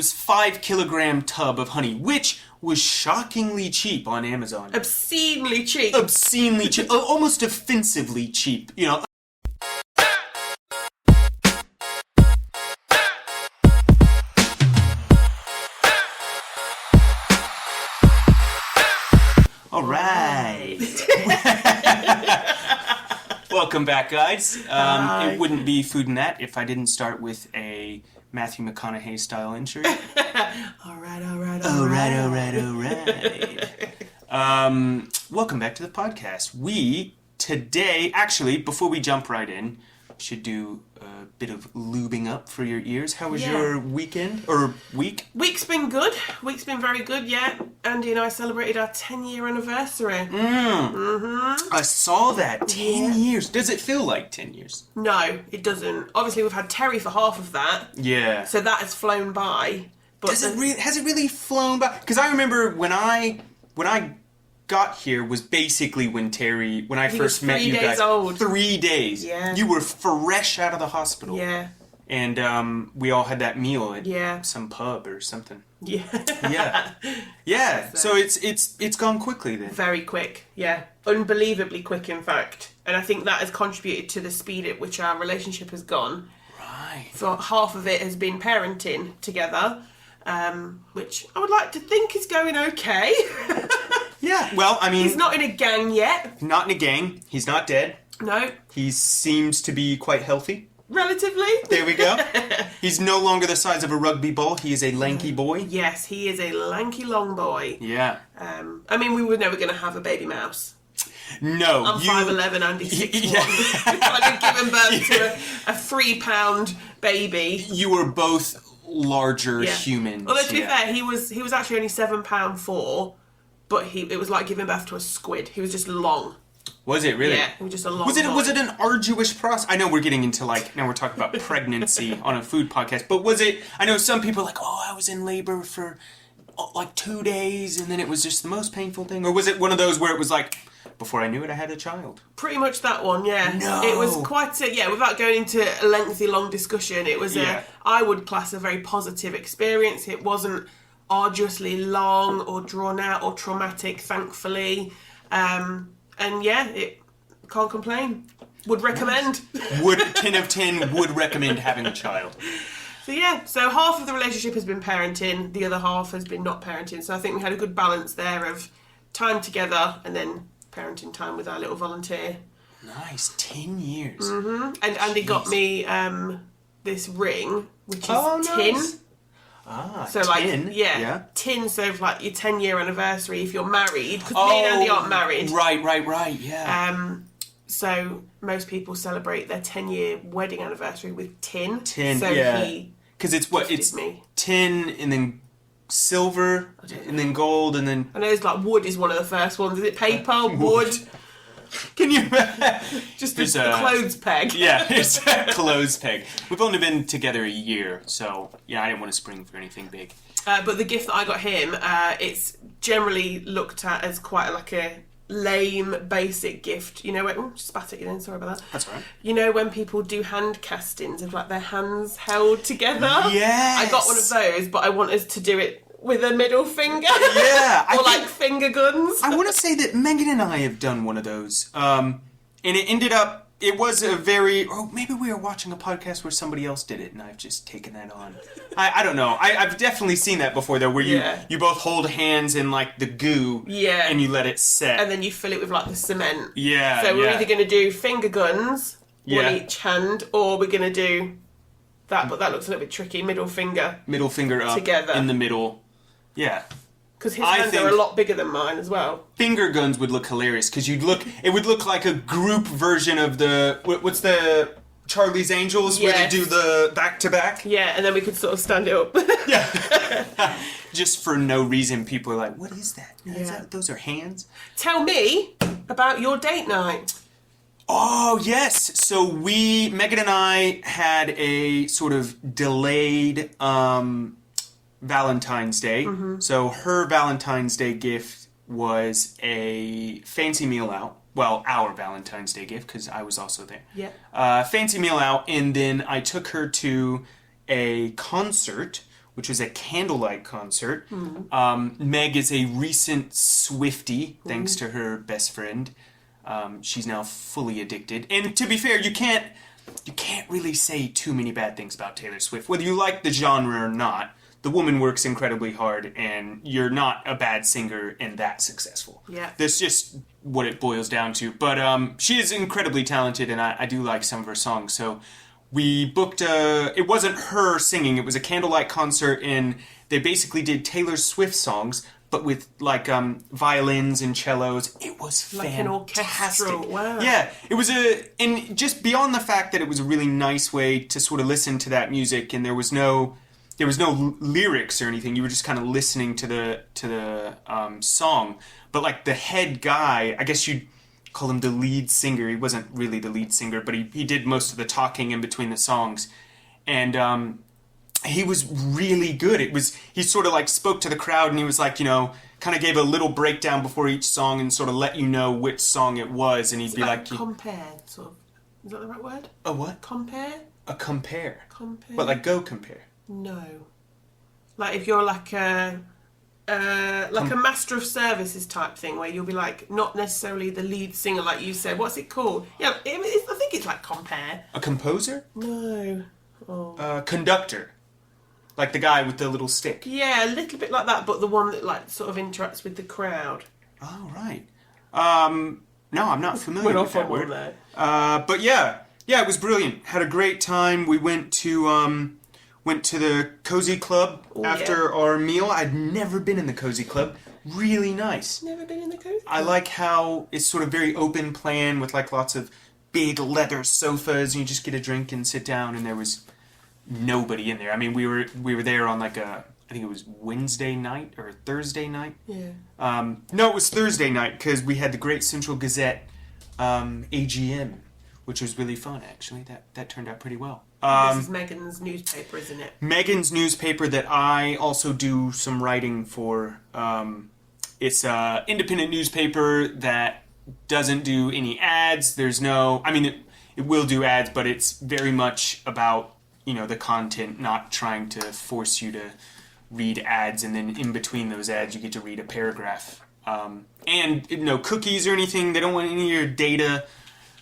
was 5-kilogram tub of honey, which was shockingly cheap on Amazon. Obscenely cheap. Obscenely cheap. Almost offensively cheap. You know. All right. Welcome back, guys. It wouldn't be Food and That if I didn't start with a Matthew McConaughey style intro. All right. Welcome back to the podcast. We today, actually, before we jump right in, should do a bit of lubing up for your ears. How was your weekend or week? Week's been good. Week's been very good. Yeah, Andy and I celebrated our 10-year anniversary. I saw that 10 years. Does it feel like 10 years? No, it doesn't. Obviously, we've had Terry for half of that. Yeah. So that has flown by. But has it really flown by? Because I remember when I got here was basically when I first met you guys. 3 days old. 3 days. Yeah. You were fresh out of the hospital. Yeah. And we all had that meal at some pub or something. Yeah. Yeah. So it's gone quickly then. Very quick. Yeah. Unbelievably quick, in fact. And I think that has contributed to the speed at which our relationship has gone. Right. So half of it has been parenting together, which I would like to think is going okay. Yeah, well, I mean... He's not in a gang yet. Not in a gang. He's not dead. No. He seems to be quite healthy. Relatively. There we go. He's no longer the size of a rugby ball. He is a lanky boy. Yes, he is a lanky long boy. Yeah. I mean, we were never going to have a baby mouse. No. I'm 5'11", Andy 6'1". We've kind of given birth to a 3-pound baby. You were both larger humans. Although, to be fair, he was actually only 7'4", but it was like giving birth to a squid. He was just long. Was it really? Yeah, he was just a long Was it an arduous process? I know we're getting into now we're talking about pregnancy on a food podcast, but was it, I know some people are like, I was in labor for 2 days and then it was just the most painful thing, or was it one of those where it was like, before I knew it, I had a child? Pretty much that one, yeah. No. It was quite without going into a lengthy, long discussion, it was I would class a very positive experience. It wasn't arduously long or drawn out or traumatic, thankfully. It can't complain. Would recommend. 10 of 10 would recommend having a child. So half of the relationship has been parenting, the other half has been not parenting. So I think we had a good balance there of time together and then parenting time with our little volunteer. Nice, 10 years. Mm-hmm. And Andy got me this ring, which is tin. Nice. Ah, so tin. Tin, so like your 10-year anniversary if you're married, because me and Andy aren't married. Right, yeah. So most people celebrate their 10-year wedding anniversary with tin. Tin, so because it's me. tin and then silver and then gold and then... I know it's like wood is one of the first ones. Is it paper, wood? Can you... Just a clothes peg. Yeah, it's a clothes peg. We've only been together a year, so I didn't want to spring for anything big. But the gift that I got him, it's generally looked at as quite a lame, basic gift. You know, just spat at you then, sorry about that. That's all right. You know when people do hand castings of their hands held together? Yes! I got one of those, but I want us to do it with a middle finger. Yeah. Or finger guns. I want to say that Megan and I have done one of those. And it ended up, it was a very, maybe we were watching a podcast where somebody else did it and I've just taken that on. I don't know. I've definitely seen that before though, where you both hold hands in the goo and you let it set. And then you fill it with the cement. Yeah. So we're either going to do finger guns, one each hand, or we're going to do that, but that looks a little bit tricky, middle finger. Middle finger up together. In the middle. Yeah. Because his hands are a lot bigger than mine as well. Finger guns would look hilarious because it would look like a group version of what's the Charlie's Angels where they do the back-to-back? Yeah, and then we could sort of stand it up. Yeah. Just for no reason, people are like, what is that? Those are hands? Tell me about your date night. Oh, yes. So Megan and I had a sort of delayed Valentine's Day. Mm-hmm. So her Valentine's Day gift was a fancy meal out. Well, our Valentine's Day gift, because I was also there. Yeah. Fancy meal out, and then I took her to a concert which was a candlelight concert. Meg is a recent Swiftie, thanks to her best friend. She's now fully addicted. And to be fair, you can't really say too many bad things about Taylor Swift. Whether you like the genre or not, the woman works incredibly hard, and you're not a bad singer and that successful. Yeah. That's just what it boils down to. But she is incredibly talented, and I do like some of her songs. So we booked it wasn't her singing, it was a candlelight concert, and they basically did Taylor Swift songs, but with like violins and cellos. It was like fantastic. an orchestral. Wow. Yeah, it was and just beyond the fact that it was a really nice way to sort of listen to that music, and there was no lyrics or anything. You were just kind of listening to the song. But like the head guy, I guess you'd call him the lead singer. He wasn't really the lead singer, but he did most of the talking in between the songs, and he was really good. He sort of like spoke to the crowd, and he was like, kind of gave a little breakdown before each song and sort of let you know which song it was, and he'd be like compare, sort of. Is that the right word? A what? Compare? A compare. Compare. But like go compare. No. Like if you're like a master of services type thing, where you'll be like not necessarily the lead singer, like you said. What's it called? Yeah, I think it's like compare. A composer? No. Oh. Conductor. Like the guy with the little stick. Yeah, a little bit like that, but the one that like sort of interacts with the crowd. Oh, right. No, I'm not familiar with that word. There. But yeah, it was brilliant. Had a great time. We went to the Cozy Club after our meal. I'd never been in the Cozy Club. Really nice. Never been in the Cozy Club? I like how it's sort of very open plan with like lots of big leather sofas, and you just get a drink and sit down, and there was nobody in there. I mean, we were there on like I think it was Wednesday night or Thursday night. Yeah. No, it was Thursday night because we had the Great Central Gazette AGM, which was really fun, actually. That turned out pretty well. This is Megan's newspaper, isn't it? Megan's newspaper that I also do some writing for. It's an independent newspaper that doesn't do any ads. It will do ads, but it's very much about, the content, not trying to force you to read ads, and then in between those ads you get to read a paragraph. And no cookies or anything. They don't want any of your data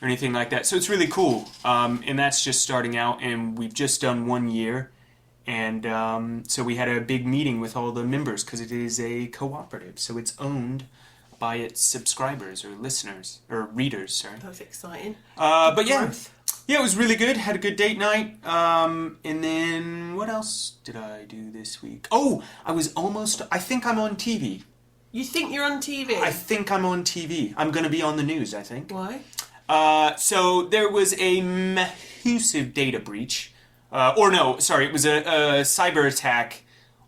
or anything like that. So it's really cool. And that's just starting out, and we've just done 1 year. And so we had a big meeting with all the members because it is a cooperative. So it's owned by its subscribers or listeners or readers, sorry. That's exciting. But yeah. Yeah, it was really good. Had a good date night. And then what else did I do this week? Oh, I think I'm on TV. You think you're on TV? I think I'm on TV. I'm going to be on the news, I think. Why? So there was a massive data breach. It was a cyber attack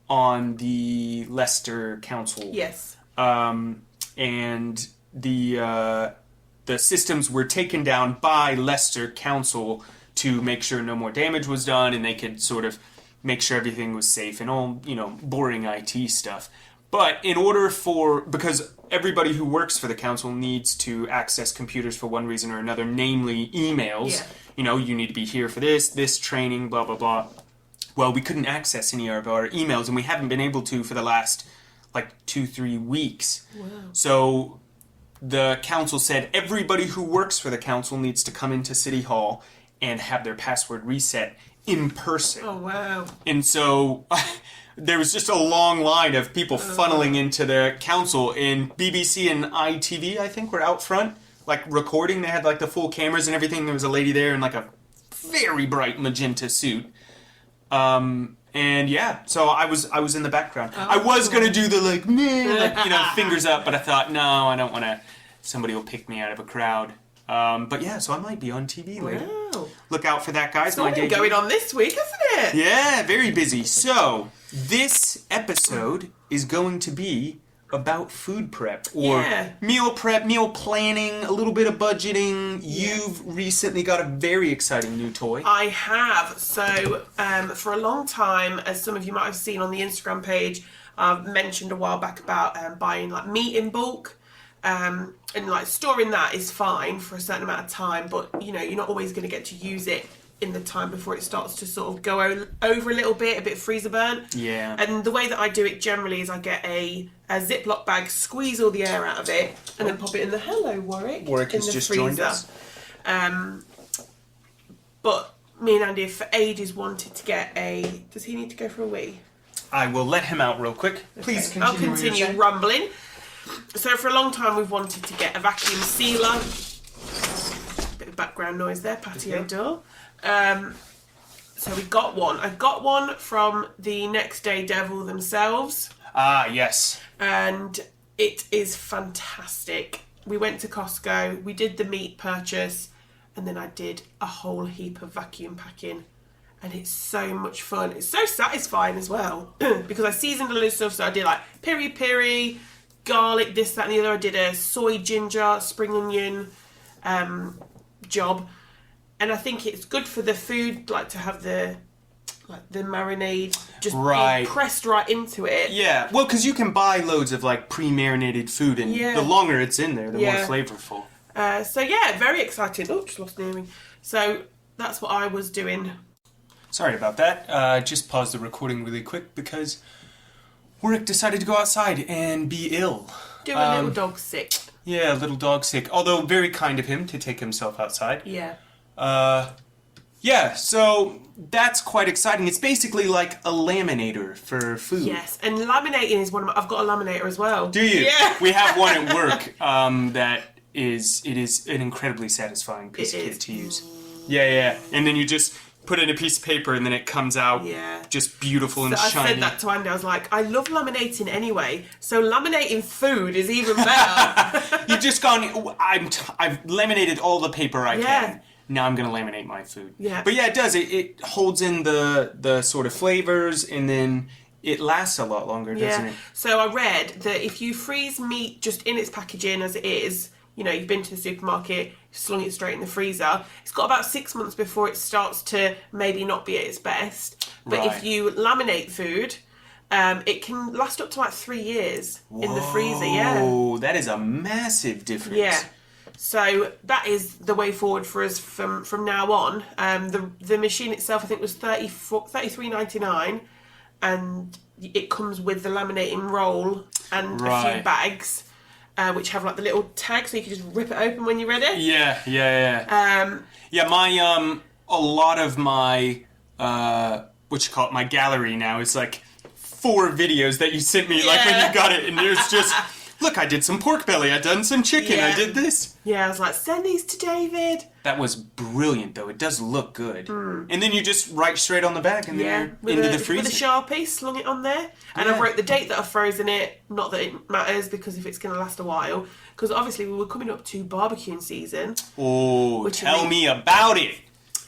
on the Leicester Council. Yes. And the systems were taken down by Leicester Council to make sure no more damage was done, and they could sort of make sure everything was safe and all, boring IT stuff. But because everybody who works for the council needs to access computers for one reason or another, namely emails. Yeah. You need to be here for this training, blah, blah, blah. Well, we couldn't access any of our emails, and we haven't been able to for the last, 2-3 weeks. Wow. So the council said everybody who works for the council needs to come into City Hall and have their password reset in person. Oh, wow. And so there was just a long line of people funneling into the council, and BBC and ITV, I think, were out front, recording. They had, the full cameras and everything. There was a lady there in, a very bright magenta suit. And yeah, so I was in the background. Oh, I was going to do the, fingers up, but I thought, no, I don't want to, somebody will pick me out of a crowd. But yeah, so I might be on TV later. Wow. Look out for that, guys. It's not been going on this week, hasn't it? Yeah, very busy. So, this episode is going to be about food prep or meal prep, meal planning, a little bit of budgeting. Yeah. You've recently got a very exciting new toy. I have. So for a long time, as some of you might have seen on the Instagram page, I've mentioned a while back about buying meat in bulk. And storing that is fine for a certain amount of time, but you're not always going to get to use it in the time before it starts to sort of go over a little bit, a bit freezer burnt. Yeah. And the way that I do it generally is I get a Ziploc bag, squeeze all the air out of it, and then pop it in the... Hello, Warwick. Warwick has just joined us. But me and Andy have for ages wanted to get a... Does he need to go for a wee? I will let him out real quick. Please continue. I'll continue rumbling. So for a long time we've wanted to get a vacuum sealer. Bit of background noise there, patio door. So we got one. I got one from the Next Day Devil themselves. Ah, yes. And it is fantastic. We went to Costco, we did the meat purchase, and then I did a whole heap of vacuum packing. And it's so much fun. It's so satisfying as well. Because I seasoned a load of stuff. So I did like piri-piri, garlic, this, that and the other. I did a soy ginger, spring onion job. And I think it's good for the food, like to have the marinade just be pressed right into it. Yeah, well, because you can buy loads of like pre-marinated food, and the longer it's in there, the more flavourful. So yeah, very excited. Oh, just lost the earring. So that's what I was doing. Sorry about that. Just paused the recording really quick because Warwick decided to go outside and be ill. Do a little dog sick. Yeah, a little dog sick. Although very kind of him to take himself outside. Yeah. Yeah, so that's quite exciting. It's basically like a laminator for food. Yes, and laminating is one of my... I've got a laminator as well. Do you? Yeah. We have one at work it is an incredibly satisfying piece of kit to use. Yeah. And then you just put in a piece of paper and then it comes out just beautiful and shiny. I said that to Andy. I was like, I love laminating anyway, so laminating food is even better. You've just gone, I've laminated all the paper I can. Now I'm going to laminate my food. Yeah. But yeah, it does. It holds in the sort of flavours, and then it lasts a lot longer, doesn't it? So I read that if you freeze meat just in its packaging as it is, you know, you've been to the supermarket, slung it straight in the freezer, it's got about 6 months before it starts to maybe not be at its best. But if you laminate food, it can last up to like 3 years in the freezer. Oh, that is a massive difference. Yeah. So that is the way forward for us from now on. The machine itself, I think, was $33.99, and it comes with the laminating roll and a few bags, which have like the little tag, so you can just rip it open when you're ready. Yeah. My a lot of my my gallery now is like 4 videos that you sent me, like when you got it, and there's just. Look, I did some pork belly, I done some chicken, I did this. Yeah, I was like, send these to David. That was brilliant, though. It does look good. And then you just write straight on the back and then you're into the freezer. With a Sharpie, slung it on there. And I wrote the date that I've frozen it. Not that it matters, because if it's going to last a while. Because obviously we were coming up to barbecuing season. Oh, tell me about it.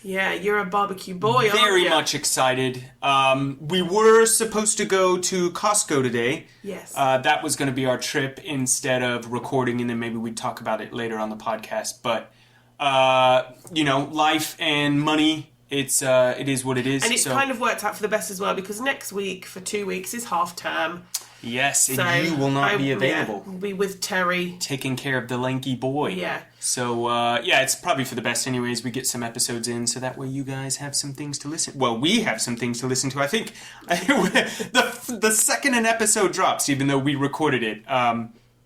Yeah, you're a barbecue boy, aren't you? Very much excited. We were supposed to go to Costco today. Yes. That was going to be our trip instead of recording, and then maybe we'd talk about it later on the podcast. But, life and money, it is what it is. And it's kind of worked out for the best as well, because next week, for 2 weeks, is half term. Yes, and you will not be available. We'll be with Terry. Taking care of the lanky boy. Yeah. So, it's probably for the best anyways. We get some episodes in, so that way you guys have some things to listen. Well, we have some things to listen to. I think the second an episode drops, even though we recorded it,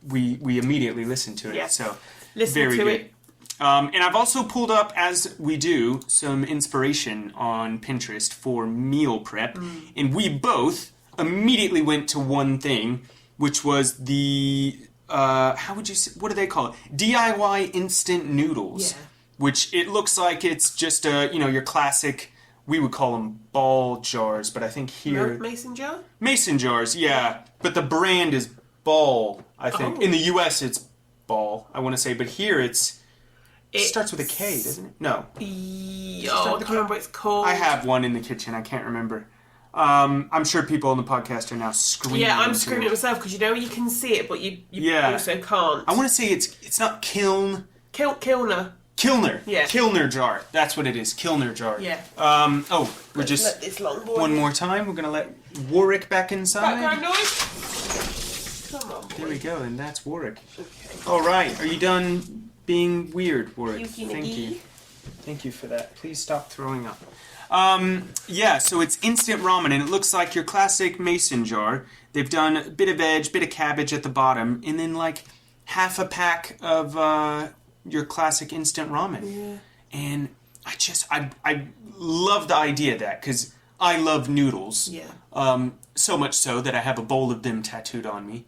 we immediately listen to it. Yeah. So, listen very to good. it. And I've also pulled up, as we do, some inspiration on Pinterest for meal prep. And we both immediately went to one thing, which was the what do they call it? DIY instant noodles. Yeah. Which it looks like it's just your classic, we would call them ball jars, but I think here Mason jar? Mason jars, yeah. But the brand is Ball, I think. In the US it's Ball, I want to say, but here it starts with a K, doesn't it? No. I can't remember what it's called. I have one in the kitchen, I can't remember. I'm sure people on the podcast are now screaming. Yeah, I'm screaming at myself, because you can see it, but you also can't. I want to say it's not kiln. Kilner. Kilner. Yeah. Kilner jar. That's what it is. Kilner jar. Yeah. We're just let this long boy one more time. We're gonna let Warwick back inside. Background noise. Come on, boy. There we go, and that's Warwick. Okay. All right. Are you done being weird, Warwick? Thank you. Thank you for that. Please stop throwing up. Yeah, so it's instant ramen, and it looks like your classic mason jar. They've done a bit of veg, bit of cabbage at the bottom, and then like half a pack of your classic instant ramen. Yeah. And I love the idea of that, because I love noodles. Yeah. So much so that I have a bowl of them tattooed on me.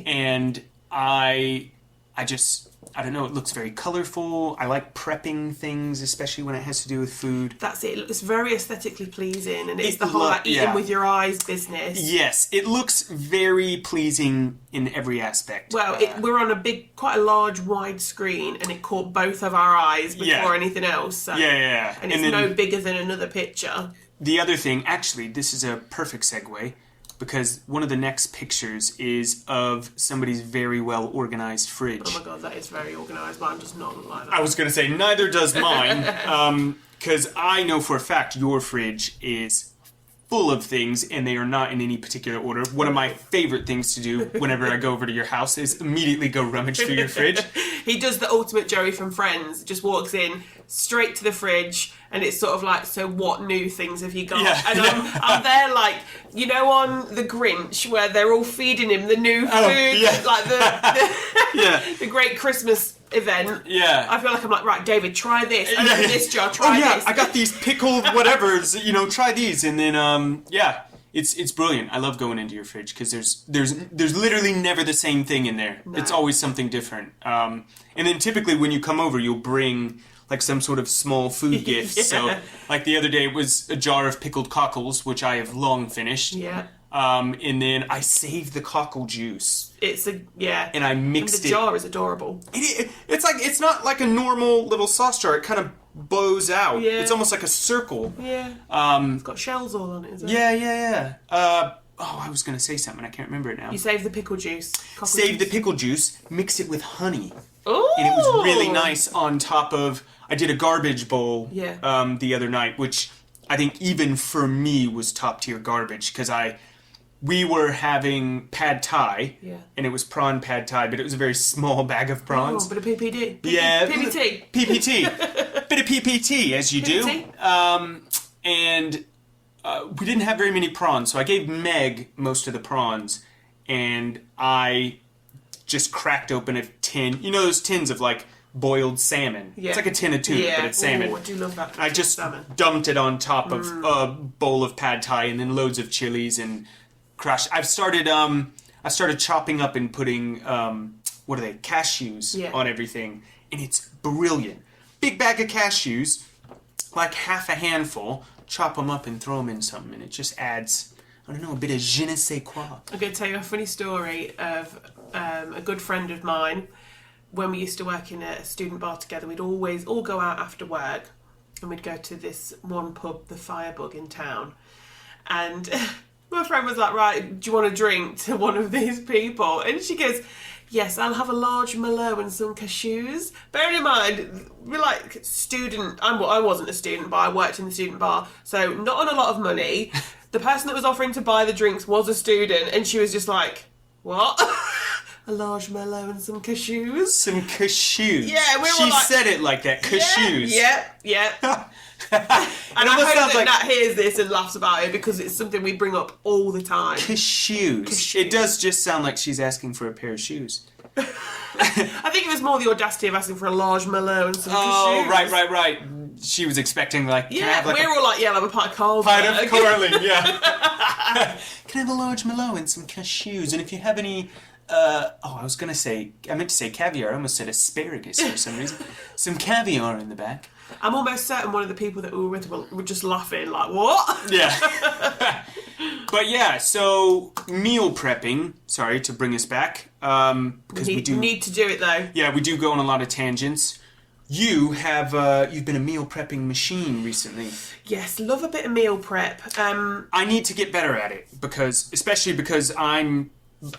And I don't know, it looks very colorful. I like prepping things, especially when it has to do with food. That's it. It's very aesthetically pleasing, and it's the whole eating with your eyes business. Yes, it looks very pleasing in every aspect. Well, we're on quite a large, wide screen, and it caught both of our eyes before anything else. So. Yeah. And it's no bigger than another picture. The other thing, actually, this is a perfect segue, because one of the next pictures is of somebody's very well organized fridge. Oh my god, that is very organised, but I'm just not like that. I was going to say, neither does mine, because I know for a fact your fridge is full of things, and they are not in any particular order. One of my favorite things to do whenever I go over to your house is immediately go rummage through your fridge. He does the ultimate Joey from Friends, just walks in, straight to the fridge, and it's sort of like, so what new things have you got? Yeah, and I'm there like, you know, on The Grinch, where they're all feeding him the new food, like the great Christmas event. Yeah. I feel like I'm like, right, David, try this. Open this jar, try this. I got these pickled whatevers, try these. And then, it's brilliant. I love going into your fridge, because there's literally never the same thing in there. No. It's always something different. And then typically when you come over, you'll bring like some sort of small food gift. So like the other day it was a jar of pickled cockles, which I have long finished. Yeah. And then I saved the cockle juice. And I mixed it. The jar is adorable. It's not like a normal little sauce jar. It kind of bows out. Yeah. It's almost like a circle. Yeah. It's got shells all on it, isn't it? Yeah. I was going to say something. I can't remember it now. You saved the pickle juice. The pickle juice, mixed it with honey. Ooh. And it was really nice on top of... I did a garbage bowl the other night, which I think even for me was top tier garbage, because we were having pad thai, and it was prawn pad thai, but it was a very small bag of prawns. Oh, bit of PPD. PPT. Bit of PPT, as you do. And we didn't have very many prawns, so I gave Meg most of the prawns, and I just cracked open a tin. You know those tins of, like, boiled salmon? Yeah. It's like a tin of tuna, but it's salmon. Oh, I do love that. I just dumped it on top of a bowl of pad thai, and then loads of chilies and crushed. I started chopping up and putting cashews on everything, and it's brilliant. Big bag of cashews, like half a handful. Chop them up and throw them in something, and it just adds, I don't know, a bit of je ne sais quoi. I'm going to tell you a funny story of a good friend of mine. When we used to work in a student bar together, we'd always all go out after work, and we'd go to this one pub, the Firebug in town. And my friend was like, right, do you want a drink to one of these people? And she goes, yes, I'll have a large Merlot and some cashews. Bearing in mind, we're like student... I wasn't a student, but I worked in the student bar, so not on a lot of money. The person that was offering to buy the drinks was a student, and she was just like, what? A large Merlot and some cashews? Some cashews. Yeah, we were She said it like that, cashews. Yeah. And I hope that Nat hears this and laughs about it, because it's something we bring up all the time. Cashews. It does just sound like she's asking for a pair of shoes. I think it was more the audacity of asking for a large Merlot and some cashews. Oh, right. She was expecting, like... Yeah, we're all like, have a pint of Carl's. Pint of Carling, yeah. Can I have a large Merlot and some cashews? And if you have any... I meant to say caviar. I almost said asparagus for some reason. Some caviar in the back. I'm almost certain one of the people that we were with were just laughing, like, what? Yeah. But yeah, so meal prepping, sorry to bring us back. Because we need to do it though. Yeah, we do go on a lot of tangents. You've been a meal prepping machine recently. Yes, love a bit of meal prep. I need to get better at it, especially because I'm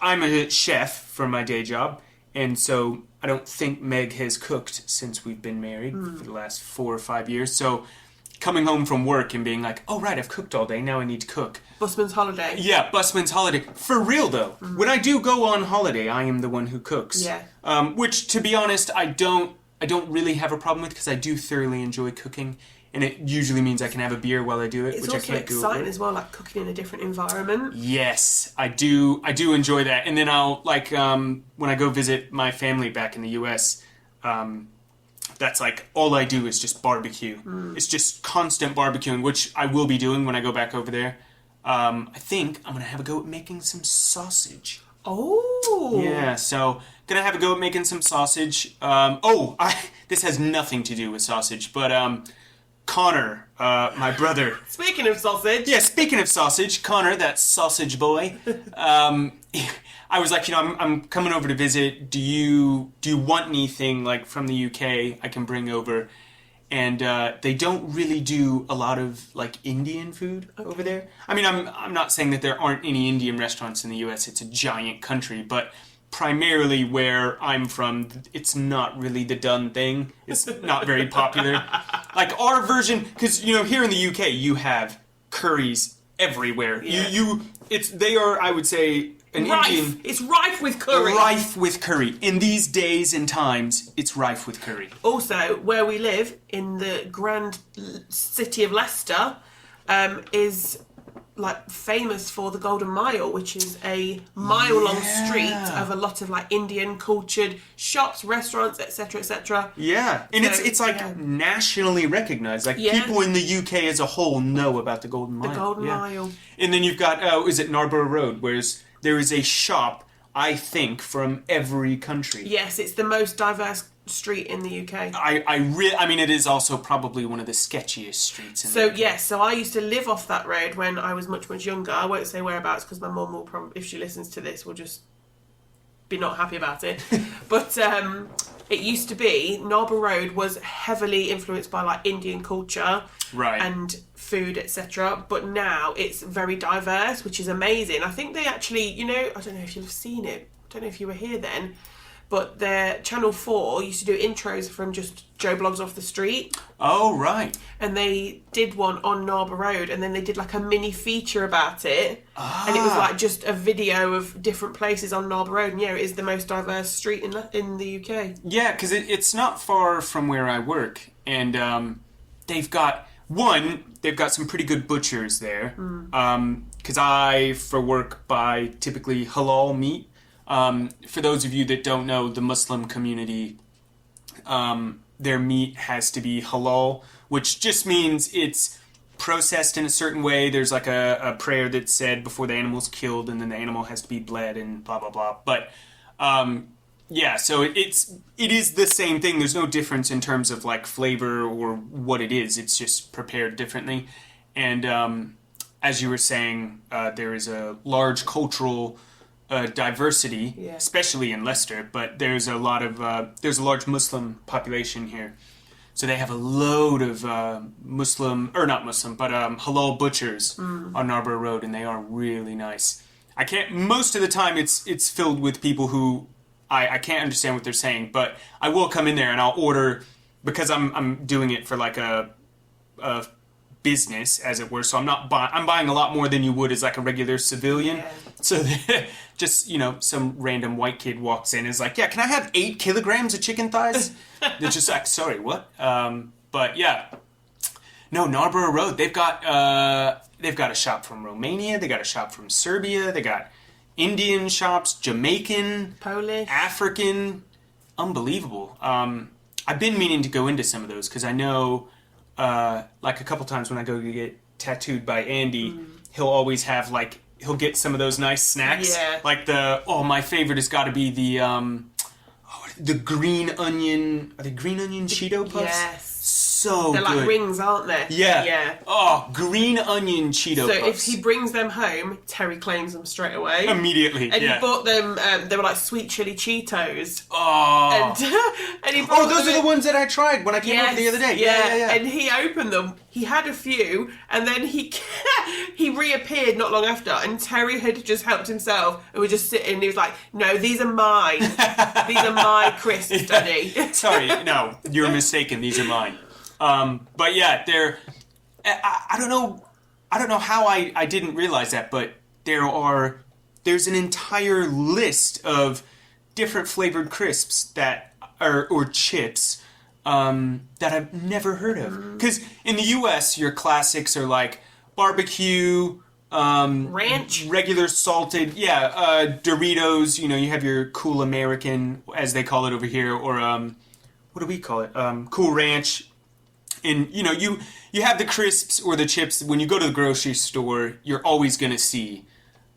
a chef for my day job, and so I don't think Meg has cooked since we've been married for the last 4 or 5 years. So coming home from work and being like, oh, right, I've cooked all day, now I need to cook. Busman's holiday. Yeah, busman's holiday. For real, though. When I do go on holiday, I am the one who cooks. Yeah. Which, to be honest, I don't I don't really have a problem with because I do thoroughly enjoy cooking. And it usually means I can have a beer while I do it, which I can't do. It's also exciting as well, like cooking in a different environment. Yes, I do enjoy that. And then I'll, like, when I go visit my family back in the US, that's like, all I do is just barbecue. It's just constant barbecuing, which I will be doing when I go back over there. I think I'm going to have a go at making some sausage. Oh! Yeah, so gonna have a go at making some sausage. This has nothing to do with sausage, but Connor, my brother. Speaking of sausage. Yeah, speaking of sausage, Connor, that sausage boy. I was like, I'm coming over to visit. Do you want anything like from the UK I can bring over? And they don't really do a lot of like Indian food over there. I mean, I'm not saying that there aren't any Indian restaurants in the US. It's a giant country, but primarily where I'm from, it's not really the done thing. It's not very popular. Like our version, because here in the UK you have curries everywhere. Yeah. They are, I would say, Indian. It's rife with curry. Rife with curry. In these days and times, it's rife with curry. Also, where we live, in the grand city of Leicester, is like famous for the Golden Mile, which is a mile-long street of a lot of like Indian cultured shops, restaurants, etc., etc. Yeah, and so, it's like nationally recognized. Like people in the UK as a whole know about the Golden Mile. The Golden Mile. And then you've got is it Narborough Road, where there is a shop, I think, from every country. Yes, it's the most diverse street in the UK. I mean, it is also probably one of the sketchiest streets in the UK. Yes, so I used to live off that road when I was much, much younger. I won't say whereabouts because my mum will probably, if she listens to this, will just be not happy about it. But it used to be, Narborough Road was heavily influenced by like Indian culture and food, etc. But now it's very diverse, which is amazing. I think they actually, I don't know if you've seen it. I don't know if you were here then. But their Channel 4 used to do intros from just Joe Blogs Off the Street. Oh, right. And they did one on Narborough Road, and then they did like a mini feature about it. And it was like just a video of different places on Narborough Road. And it is the most diverse street in the UK. Yeah, because it's not far from where I work. And they've got some pretty good butchers there. Because I, for work, buy typically halal meat. For those of you that don't know, the Muslim community, their meat has to be halal, which just means it's processed in a certain way. There's like a prayer that's said before the animal's killed, and then the animal has to be bled and blah, blah, blah. But, so it is the same thing. There's no difference in terms of like flavor or what it is. It's just prepared differently. And as you were saying, there is a large cultural diversity, especially in Leicester, but there's a large Muslim population here, so they have a load of halal butchers on Narborough Road, and they are really nice. Most of the time it's filled with people who I can't understand what they're saying, but I will come in there and I'll order, because I'm doing it for like a business, as it were, so I'm buying a lot more than you would as like a regular civilian. So just some random white kid walks in and is like, can I have 8 kilograms of chicken thighs? They're just like, sorry, what? But no, Narborough Road, they've got a shop from Romania, they got a shop from Serbia, they got Indian shops, Jamaican, Polish, African, unbelievable. I've been meaning to go into some of those because I know like a couple times when I go to get tattooed by Andy, he'll always have like, he'll get some of those nice snacks. Yeah. Like my favorite has got to be the green onion, are they green onion Cheeto Puffs? Yes. So They're good. like rings, aren't they? Yeah. Yeah. Oh, green onion Cheeto Puffs. So if he brings them home, Terry claims them straight away. Immediately, and he bought them, they were like sweet chili Cheetos. Oh. And he brought those are the ones that I tried when I came over the other day. Yeah. And he opened them. He had a few, and then he reappeared not long after, and Terry had just helped himself, and was just sitting, and he was like, no, these are mine. These are my crisps, Daddy. Sorry, no, you're mistaken. These are mine. But yeah, I don't know how I didn't realize that, but there's an entire list of different flavored crisps or chips that I've never heard of. Because in the U.S., your classics are like barbecue, ranch, regular salted, Doritos. You have your Cool American, as they call it over here, or what do we call it? Cool Ranch. And you have the crisps or the chips. When you go to the grocery store, you're always going to see.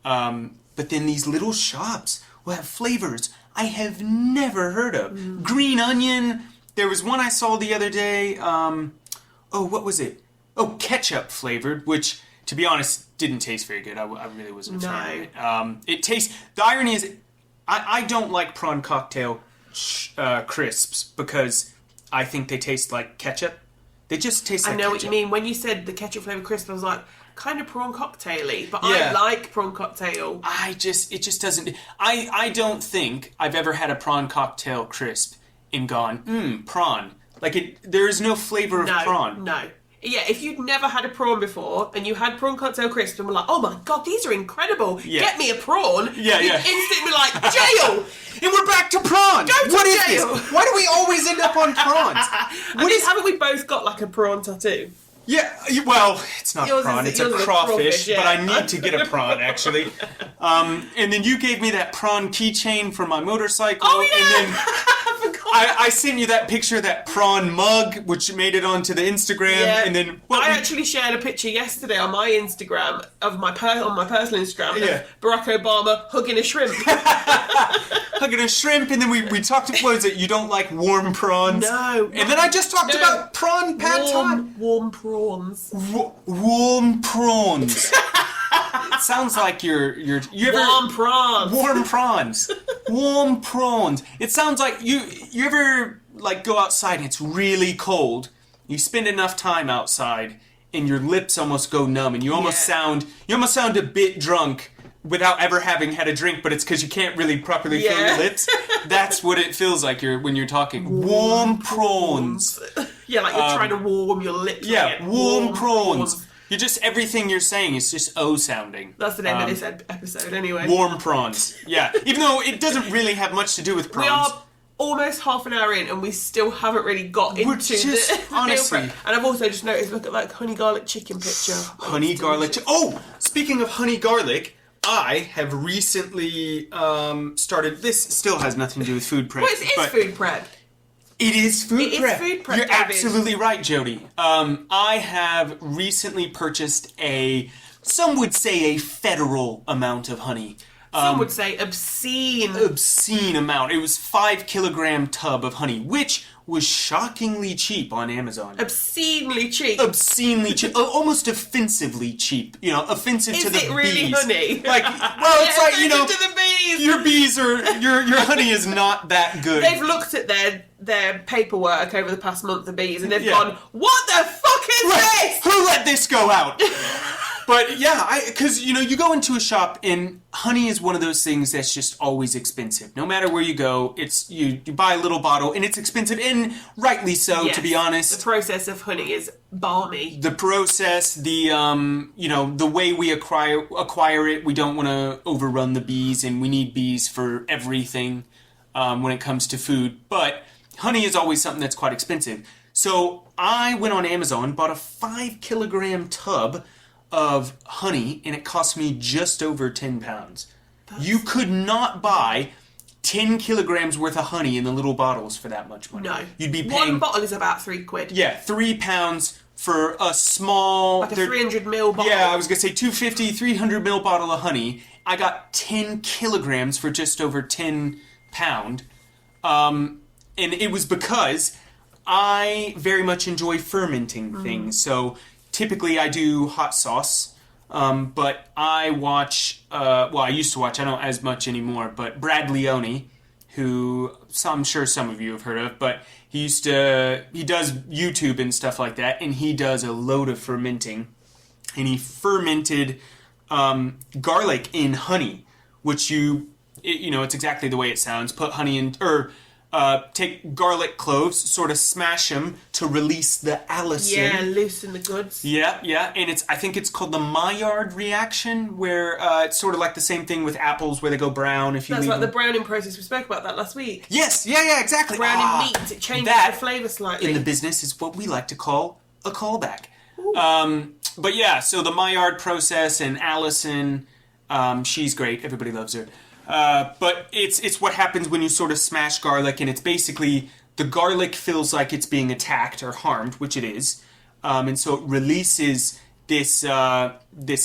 But then these little shops will have flavors I have never heard of. Green onion. There was one I saw the other day. What was it? Oh, ketchup flavored, which, to be honest, didn't taste very good. I really wasn't a fan of it. It tastes... The irony is, I don't like prawn cocktail crisps because I think they taste like ketchup. They just taste like ketchup. I know what you mean. When you said the ketchup flavored crisp, I was like, kind of prawn cocktail-y, but I like prawn cocktail. It just doesn't... I don't think I've ever had a prawn cocktail crisp and gone, prawn. Like, there is no flavor of prawn. No. Yeah, if you'd never had a prawn before and you had prawn cocktail crisp and were like, oh my god, these are incredible. Yeah. Get me a prawn. Yeah, you'd instantly be like, jail! And we're back to prawns. Go to what jail. Is this? Why do we always end up on prawns? Haven't we both got like a prawn tattoo? Yeah, well, it's not prawn, it's a crawfish, but I need to get a prawn, actually. And then you gave me that prawn keychain for my motorcycle. Oh, yeah! And then I sent you that picture of that prawn mug, which made it onto the Instagram. Yeah. And then I actually shared a picture yesterday on my Instagram, of my personal Instagram, of Barack Obama hugging a shrimp. Hugging a shrimp, and then we talked about, what is it, you don't like warm prawns? No. And then I just talked about prawn pad thai. Warm prawns. Warm prawns. It sounds like you ever... Warm prawns. Warm prawns. Warm prawns. It sounds like you ever like go outside and it's really cold. You spend enough time outside and your lips almost go numb and you almost sound a bit drunk without ever having had a drink, but it's because you can't really properly feel your lips. That's what it feels like when you're talking. Warm prawns. Yeah, like you're trying to warm your lips. Yeah, warm prawns. You're just, everything you're saying is just O-sounding. That's the name of this episode, anyway. Warm prawns. Yeah. Even though it doesn't really have much to do with prawns. We are almost half an hour in and we still haven't really got into the honestly. meal prep. And I've also just noticed, look at that honey garlic chicken picture. Honey garlic Oh! Speaking of honey garlic, I have recently started... This still has nothing to do with food prep. Well, it is food prep. It is food prep. It is food prep, You're David. absolutely right, Jody. I have recently purchased some would say a federal amount of honey. Some would say obscene. Obscene amount. It was 5 kilogram tub of honey, which was shockingly cheap on Amazon. Obscenely cheap. Obscenely cheap. Almost offensively cheap. Offensive to the bees. Is it really honey? Like, well, it's like, to the bees. Your bees your honey is not that good. They've looked at their paperwork over the past month, the bees, and they've gone, what the fuck is this? Who let this go out? But yeah, because you go into a shop and honey is one of those things that's just always expensive. No matter where you go, it's you buy a little bottle and it's expensive, and rightly so. Yes, to be honest, the process of honey is balmy. The process, the way we acquire it, we don't want to overrun the bees, and we need bees for everything when it comes to food. But honey is always something that's quite expensive. So I went on Amazon, bought a 5 kilogram tub of honey, and it cost me just over £10. You could not buy 10 kilograms worth of honey in the little bottles for that much money. No. You'd be paying... One bottle is about £3. Yeah, £3 for a small... Like a 300ml bottle. Yeah, I was going to say 250, 300ml bottle of honey. I got 10 kilograms for just over £10. And it was because I very much enjoy fermenting things. So... Typically, I do hot sauce, but I watch, I used to watch, I don't as much anymore, but Brad Leone, who I'm sure some of you have heard of, but he does YouTube and stuff like that, and he does a load of fermenting, and he fermented garlic in honey, which it's exactly the way it sounds. Put honey in, or take garlic cloves, sort of smash them to release the allicin. Yeah, loosen the goods. Yeah, and I think it's called the Maillard reaction, where it's sort of like the same thing with apples, where they go brown if you That's leave like the them. browning process. We spoke about that last week. Yes, yeah, exactly. Browning meat, it changes the flavour slightly. In the business is what we like to call a callback. But yeah, so the Maillard process and Allison, she's great. Everybody loves her. But it's what happens when you sort of smash garlic, and it's basically the garlic feels like it's being attacked or harmed, which it is, and so it releases this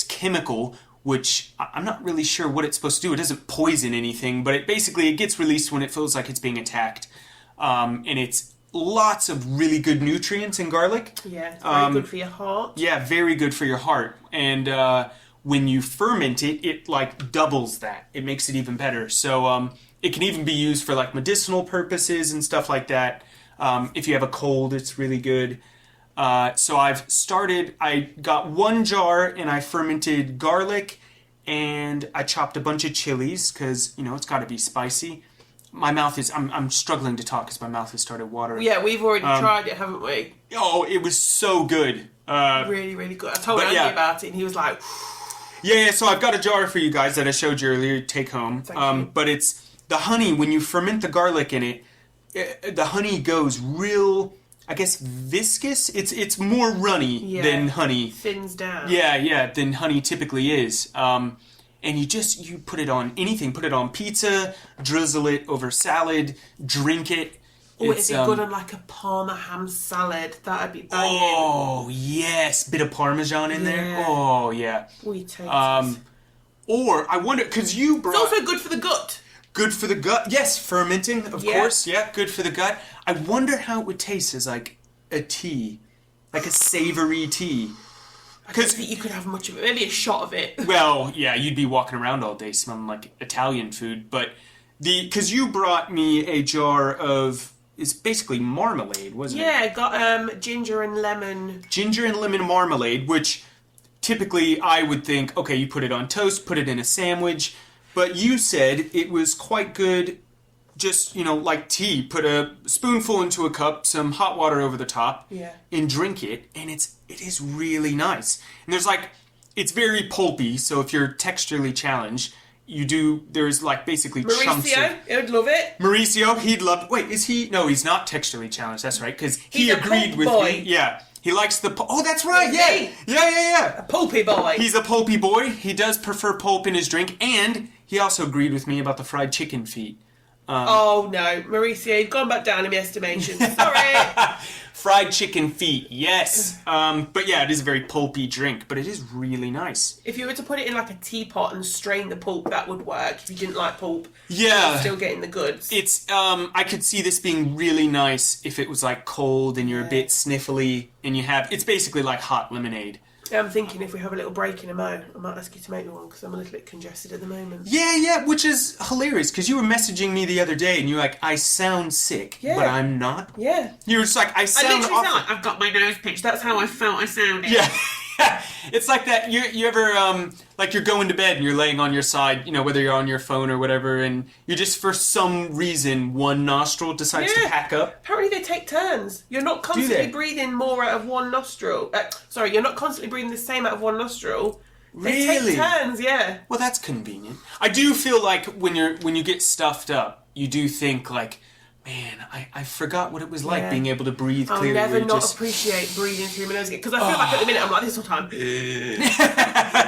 chemical, which I'm not really sure what it's supposed to do. It doesn't poison anything, but it gets released when it feels like it's being attacked, and it's lots of really good nutrients in garlic. Yeah, it's very good for your heart. Yeah, very good for your heart, and when you ferment it, it like doubles that. It makes it even better. So it can even be used for like medicinal purposes and stuff like that. If you have a cold, it's really good. So I got 1 jar and I fermented garlic and I chopped a bunch of chilies because, it's got to be spicy. My mouth is, I'm struggling to talk because my mouth has started watering. Yeah, we've already tried it, haven't we? Oh, it was so good. Really, really good. I told Andy about it and he was like... Yeah, so I've got a jar for you guys that I showed you earlier, take home. Thank you. But it's the honey, when you ferment the garlic in it, the honey goes real, I guess, viscous. It's more runny than honey. Thins down. Yeah, than honey typically is. And you put it on anything. Put it on pizza, drizzle it over salad, drink it. Or is it good on like a Parma ham salad? That'd be banging. Oh, yes. Bit of Parmesan in there. Oh, yeah. We take Or, I wonder, because you brought... It's also good for the gut. Good for the gut. Yes, fermenting, of course. Yeah, good for the gut. I wonder how it would taste as like a tea. Like a savory tea. I don't think you could have much of it. Maybe a shot of it. Well, yeah, you'd be walking around all day smelling like Italian food. But because you brought me a jar of... It's basically marmalade, wasn't it? Yeah, got ginger and lemon. Ginger and lemon marmalade, which typically I would think, okay, you put it on toast, put it in a sandwich. But you said it was quite good, just, like tea. Put a spoonful into a cup, some hot water over the top, and drink it. And it is really nice. And it's very pulpy, so if you're texturally challenged... there's like basically chunks of... Mauricio, he would love it. Mauricio, he'd love... Wait, is he... No, he's not texturally challenged, that's right, because he agreed with me. Yeah, he likes the... Oh, that's right, yeah. A pulpy boy. He's a pulpy boy. He does prefer pulp in his drink, and he also agreed with me about the fried chicken feet. Oh, no. Mauricio, you've gone back down in my estimation. Sorry. Fried chicken feet, yes. But yeah, it is a very pulpy drink, but it is really nice. If you were to put it in like a teapot and strain the pulp, that would work. If you didn't like pulp, yeah, you're still getting the goods. It's I could see this being really nice if it was like cold and you're a bit sniffly and it's basically like hot lemonade. I'm thinking if we have a little break in a mo, I might ask you to make me one because I'm a little bit congested at the moment. Yeah, which is hilarious because you were messaging me the other day and you're like, I sound sick, but I'm not. Yeah. You were just like, I literally sound like I've got my nose pinched. That's how I felt I sounded. Yeah. It's like that. You ever like you're going to bed and you're laying on your side, whether you're on your phone or whatever, and you just for some reason one nostril decides to pack up. Apparently they take turns. You're not constantly breathing more out of one nostril. You're not constantly breathing the same out of one nostril. They take turns, yeah. Well, that's convenient. I do feel like when you get stuffed up, you do think like, man, I forgot what it was like being able to breathe clearly. I'll never not appreciate breathing through my nose again. Because I feel like at the minute I'm like this all the time.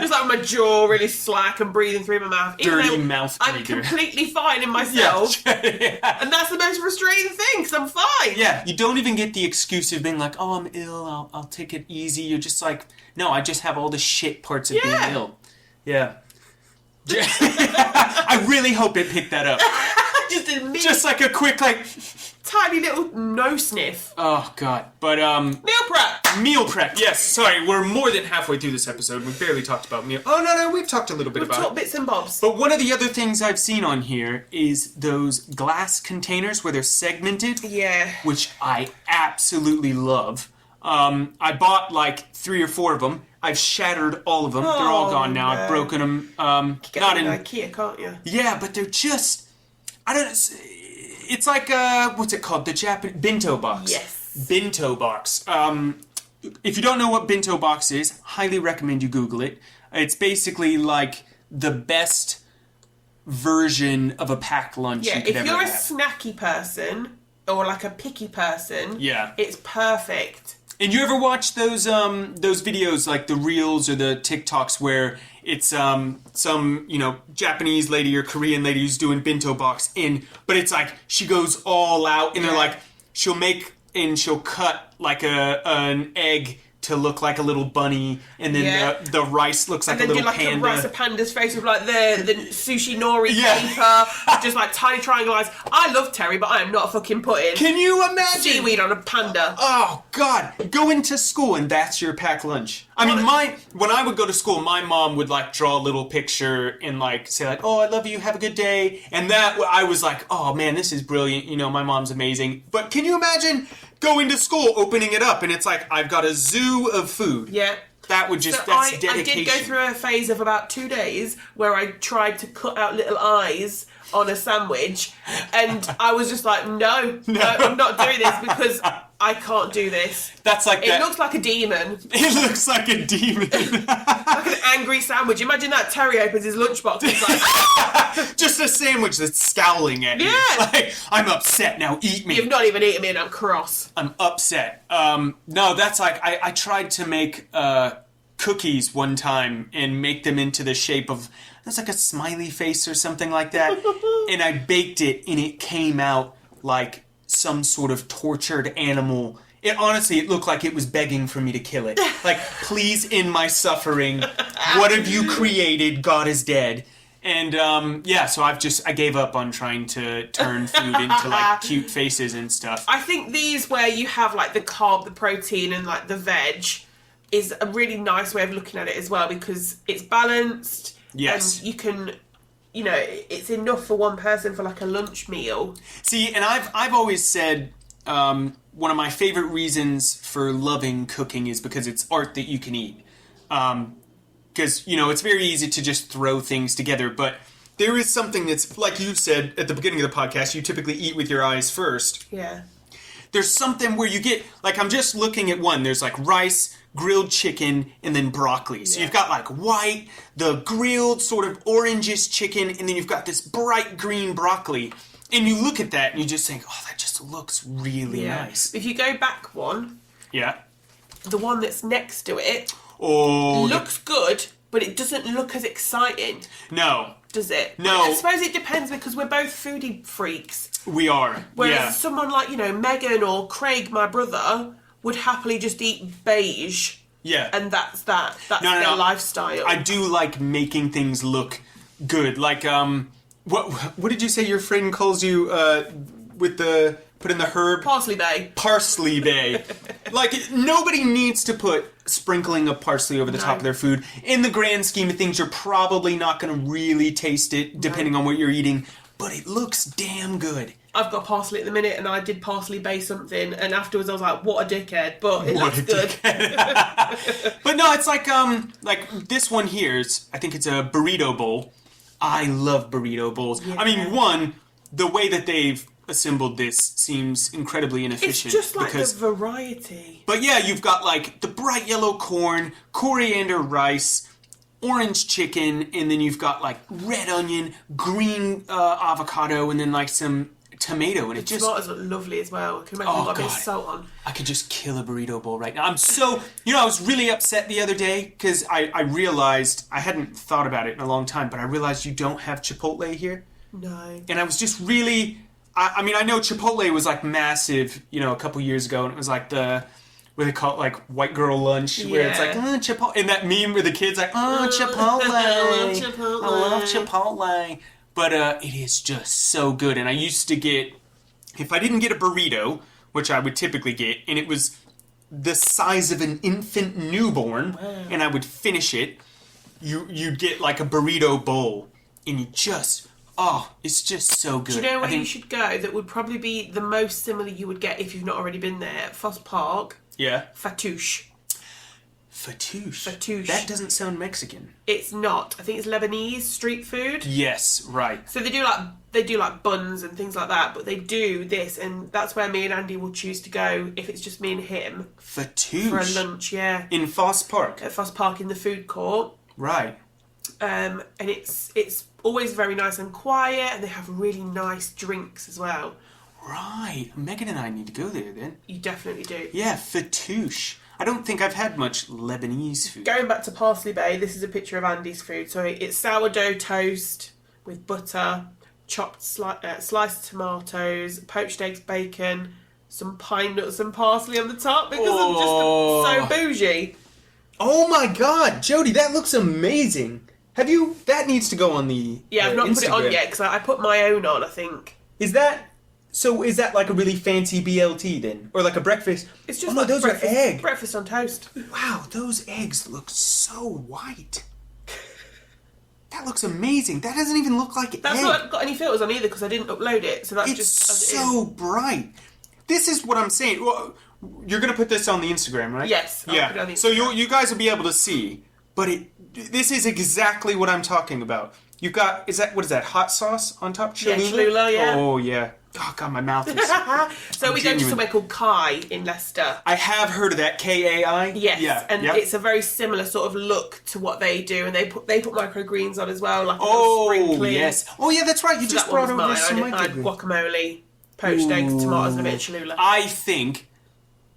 Just like my jaw really slack and breathing through my mouth. Dirty mouth breather. I'm completely fine in myself. And that's the most frustrating thing because I'm fine. Yeah, you don't even get the excuse of being like, oh, I'm ill, I'll take it easy. You're just like, no, I just have all the shit parts of being ill. Yeah. I really hope it picked that up. Just like a quick, tiny little no sniff. Oh, God. But, Meal prep, yes. Sorry, we're more than halfway through this episode. We barely talked about meal. Oh, no, we've talked a little bit about it. We've talked bits and bobs. But one of the other things I've seen on here is those glass containers where they're segmented. Yeah. Which I absolutely love. I bought 3 or 4 of them. I've shattered all of them. They're all gone now. No. I've broken them. You can get them in IKEA, can't you? Yeah, but they're just... I don't know. It's like, what's it called? The Japanese... Bento box. Yes. Bento box. If you don't know what bento box is, highly recommend you Google it. It's basically like the best version of a packed lunch you could ever have. If you're a snacky person or like a picky person, it's perfect. And you ever watch those videos, like the Reels or the TikToks, where it's some Japanese lady or Korean lady who's doing bento box but it's like she goes all out, and they're like she'll cut like an egg to look like a little bunny, and then the rice looks like a little panda. And then do like a panda's face with like the sushi nori paper, just like tiny triangle eyes. I love Terry, but I am not fucking putting Can you imagine seaweed on a panda? Oh God! Go into school and that's your packed lunch. I mean, when I would go to school, my mom would like draw a little picture and like say like, "Oh, I love you. Have a good day." And that I was like, "Oh man, this is brilliant." My mom's amazing. But can you imagine going to school, opening it up, and it's like, I've got a zoo of food. Yeah. That would just, that's dedication. I did go through a phase of about 2 days where I tried to cut out little eyes on a sandwich, and I was just like, no, I'm not doing this because I can't do this. That's like It looks like a demon. It looks like a demon. Like an angry sandwich. Imagine that Terry opens his lunchbox and he's like... Just a sandwich that's scowling at you. Like, I'm upset, now eat me. You've not even eaten me and I'm cross. I'm upset. No, that's like, I tried to make cookies one time and make them into the shape of, it's like a smiley face or something like that. And I baked it and it came out like some sort of tortured animal. It looked like it was begging for me to kill it. Like, please end my suffering. What have you created? God is dead. And, so I gave up on trying to turn food into, like, cute faces and stuff. I think these where you have, like, the carb, the protein, and, like, the veg is a really nice way of looking at it as well, because it's balanced. Yes. And you can... it's enough for one person for like a lunch meal. See, and I've always said one of my favorite reasons for loving cooking is because it's art that you can eat. Because, it's very easy to just throw things together, but there is something that's, like you said at the beginning of the podcast, you typically eat with your eyes first. Yeah. There's something where you get, like, I'm just looking at one, there's like rice, grilled chicken, and then broccoli. So you've got like white, the grilled sort of orangish chicken, and then you've got this bright green broccoli. And you look at that and you just think, oh, that just looks really nice. If you go back one, the one that's next to it looks good, but it doesn't look as exciting. No. Does it? No. I suppose it depends because we're both foodie freaks. We are. Whereas someone like, Megan or Craig, my brother, would happily just eat beige. Yeah. And that's that. That's their lifestyle. I do like making things look good. Like, what did you say your friend calls you with the... Put in the herb? Parsley bay. Parsley bay. Like, nobody needs to put sprinkling of parsley over the top of their food. In the grand scheme of things, you're probably not going to really taste it, depending on what you're eating. But it looks damn good. I've got parsley at the minute, and I did parsley bay something, and afterwards I was like, what a dickhead, but it looks good. But no, it's like this one here, I think it's a burrito bowl. I love burrito bowls. Yeah. I mean, one, the way that they've assembled this seems incredibly inefficient. It's just like the variety. But yeah, you've got like the bright yellow corn, coriander rice, orange chicken, and then you've got like red onion, green avocado, and then like some tomato, and it just... tomatoes look lovely as well. Can you imagine got a bit of salt on? I could just kill a burrito bowl right now. I'm so... I was really upset the other day because I realized, I hadn't thought about it in a long time, but I realized you don't have Chipotle here. No. And I was just really... I mean, I know Chipotle was like massive, a couple years ago, and it was like the... what they call it, like white girl lunch, where it's like, Chipotle, and that meme where the kid's like, Chipotle, I love Chipotle, I love Chipotle, but it is just so good. And I used to get, if I didn't get a burrito, which I would typically get, and it was the size of an infant newborn, and I would finish it, you'd get like a burrito bowl, and you just... it's just so good. Do you know where you should go that would probably be the most similar you would get if you've not already been there? Foss Park. Yeah. Fatouche. Fatouche. Fatouche. That doesn't sound Mexican. It's not. I think it's Lebanese street food. Yes, right. So they do like buns and things like that, but they do this, and that's where me and Andy will choose to go if it's just me and him. Fatouche. For a lunch, yeah. In Foss Park. At Foss Park in the food court. Right. And it's always very nice and quiet, and they have really nice drinks as well. Right. Megan and I need to go there then. You definitely do. Yeah, Fatouche. I don't think I've had much Lebanese food. Going back to Parsley Bay, this is a picture of Andy's food. So it's sourdough toast with butter, chopped sliced tomatoes, poached eggs, bacon, some pine nuts and parsley on the top because I'm just so bougie. Oh my god, Jody, that looks amazing. That needs to go on the Yeah, I've not Instagram. put it on yet because I put my own on, I think. Is that like a really fancy BLT then? Or like a breakfast? It's just no, like those are egg. breakfast on toast. Wow, those eggs look so white. That looks amazing. That doesn't even look like That's egg. not got any filters on either because I didn't upload it. So that's It's just as it so is. bright. This is what I'm saying. Well, you're going to put this on the Instagram, right? Yes, I'll put it on the So Instagram. you guys will be able to see. But this is exactly what I'm talking about. You've got, what is that, hot sauce on top? Yeah, Cholula, yeah. Oh, yeah. Oh, God, my mouth is... So we go to somewhere called Kai in Leicester. I have heard of that, Kai. Yes, yeah, and yep. it's a very similar sort of look to what they do, and they put microgreens on as well, like a little sprinkling. Yes. Oh, yeah, that's right. You So just that one brought was over mine. some I had microgreens. guacamole, poached eggs, tomatoes, and a bit of Cholula. I think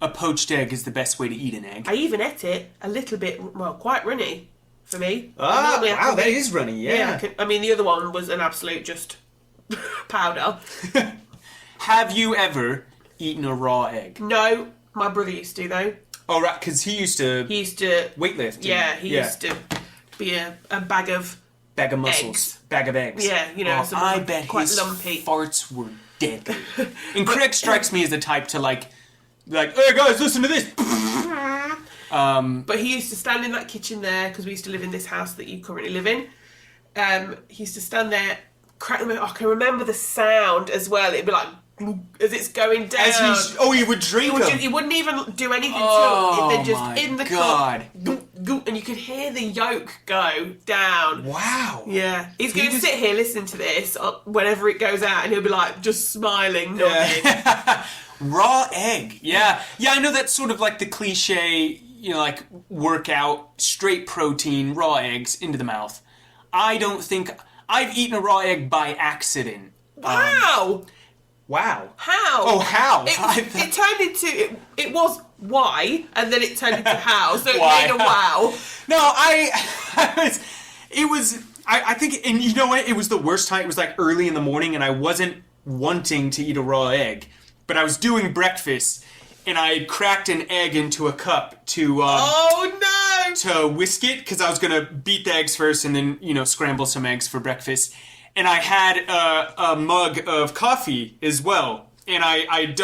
a poached egg is the best way to eat an egg. I even ate it a little bit, quite runny for me. Ah, Normally I wow, can that be- is runny, yeah. I mean, the other one was an absolute just powder. Have you ever eaten a raw egg? No, my brother used to though. Oh, right, because he used to weightlift. Yeah, he used to be a bag of bag of muscles, eggs. bag of eggs. Yeah, you know, some I bet quite his lumpy. farts were deadly. And Craig strikes me as the type to like, hey guys, listen to this. But he used to stand in that kitchen there because we used to live in this house that you currently live in. He used to stand there, crack them. I can remember the sound as well. It'd be like as it's going down. He would drink them. He wouldn't even do anything Oh, to it. They're just my in the God. cup, goop, goop, and you could hear the yolk go down. Wow. Yeah, he's going to sit here listening to this whenever it goes out, and he'll be like just smiling, nodding. Raw egg. Yeah. I know that's sort of like the cliche, like workout, straight protein, raw eggs into the mouth. I don't think I've eaten a raw egg by accident. Wow. Wow. How? Oh, how? It turned into it was why, and then it turned into how. So it Why? made a wow. No, I think, and you know what? It was the worst time. It was like early in the morning, and I wasn't wanting to eat a raw egg, but I was doing breakfast, and I had cracked an egg into a cup to to whisk it because I was gonna beat the eggs first, and then scramble some eggs for breakfast. And I had a mug of coffee as well. And I'd